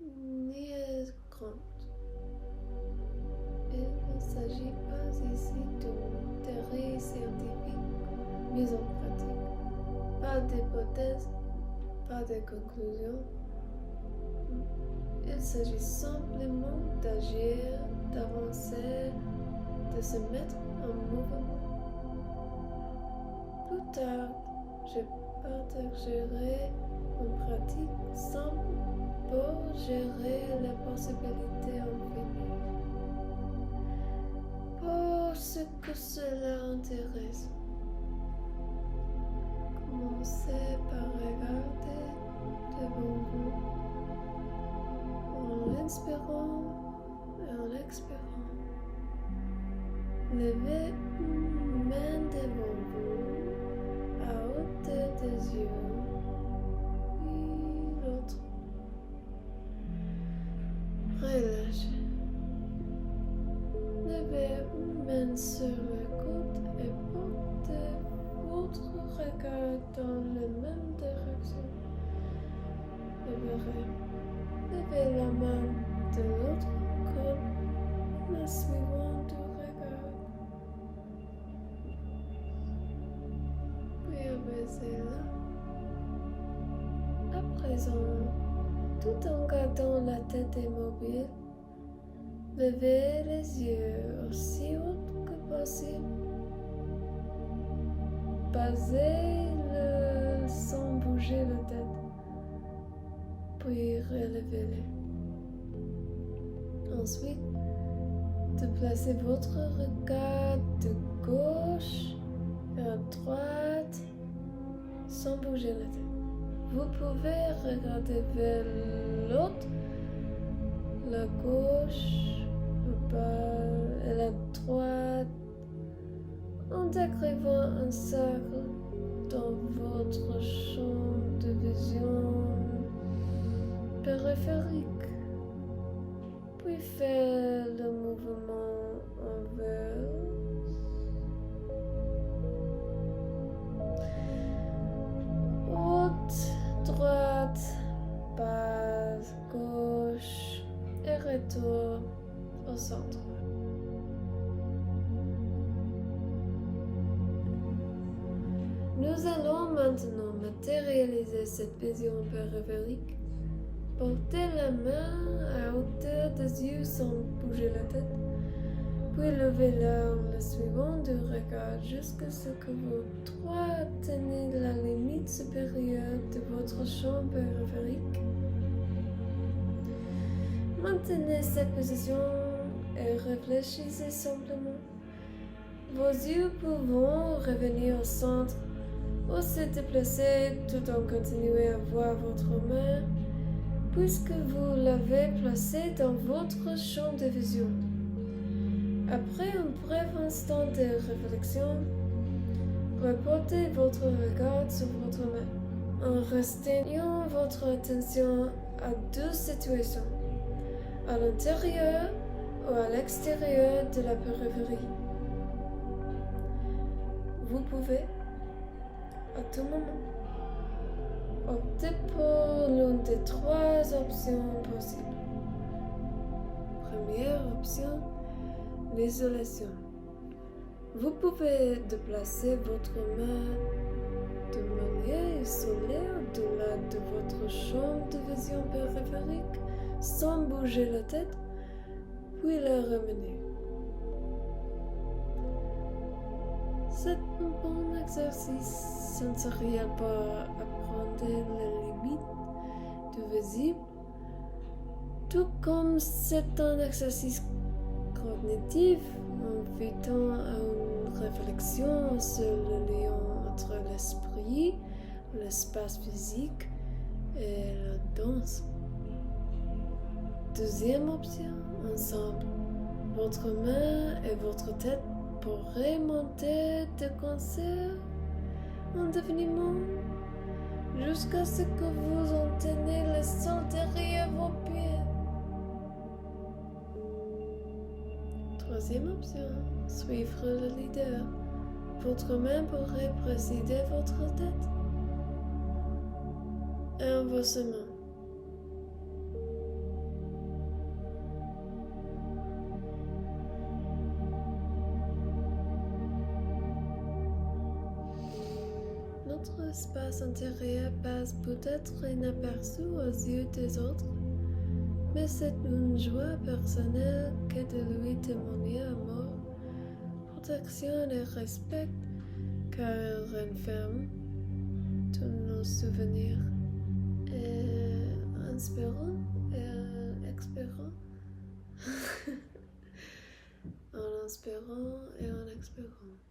ni est grande. Il ne s'agit pas ici d'une théorie scientifique mise en pratique, pas d'hypothèse, pas de conclusion. Il s'agit simplement d'agir, d'avancer, de se mettre en mouvement. Plus tard, je partagerai une pratique simple pour gérer les possibilités infinies. Pour ce que cela intéresse, commencez par regarder devant vous en inspirant et en expirant. Levez une main devant vous à hauteur des yeux, puis l'autre. Relâchez. Levez une main sur le coude et portez votre regard dans la même direction. Levez la main de l'autre coude, la suivant du regard. Puis abaissez-la. À présent, tout en gardant la tête immobile, levez les yeux aussi haut que possible. Basez-le sans bouger la tête, puis relevez-les. Ensuite, déplacez votre regard de gauche vers droite sans bouger la tête. Vous pouvez regarder vers l'autre, la gauche, le bas et la droite, en décrivant un cercle dans votre champ de vision périphérique. Puis faites le mouvement inverse. Haute, droite, basse, gauche et retour au centre. Nous allons maintenant matérialiser cette vision périphérique. Portez la main à hauteur des yeux sans bouger la tête, puis levez-la en la suivant du regard jusqu'à ce que vos doigts atteignent la limite supérieure de votre champ périphérique. Maintenez cette position et réfléchissez simplement. Vos yeux pouvant revenir au centre ou se déplacer tout en continuant à voir votre main, puisque vous l'avez placée dans votre champ de vision. Après un bref instant de réflexion, reportez votre regard sur votre main en restreignant votre attention à deux situations, à l'intérieur ou à l'extérieur de la périphérie. Vous pouvez, à tout moment, optez pour l'une des trois options possibles. Première option, l'isolation. Vous pouvez déplacer votre main de manière isolée au-delà de votre champ de vision périphérique sans bouger la tête, puis la ramener. C'est un bon exercice sensoriel pour apprendre les limites du visible, tout comme c'est un exercice cognitif invitant à une réflexion sur le lien entre l'esprit, l'espace physique et la danse. Deuxième option, ensemble, votre main et votre tête pourraient monter de concert indéfiniment jusqu'à ce que vous en teniez le sol derrière vos pieds. Troisième option, suivre le leader. Votre main pourrait présider votre tête. Et inversement. votre espace intérieur passe peut-être inaperçu aux yeux des autres, mais c'est une joie personnelle que de lui témoigner amour, protection et respect, car elle renferme tous nos souvenirs inspirants et expirants. En inspirant et en expirant.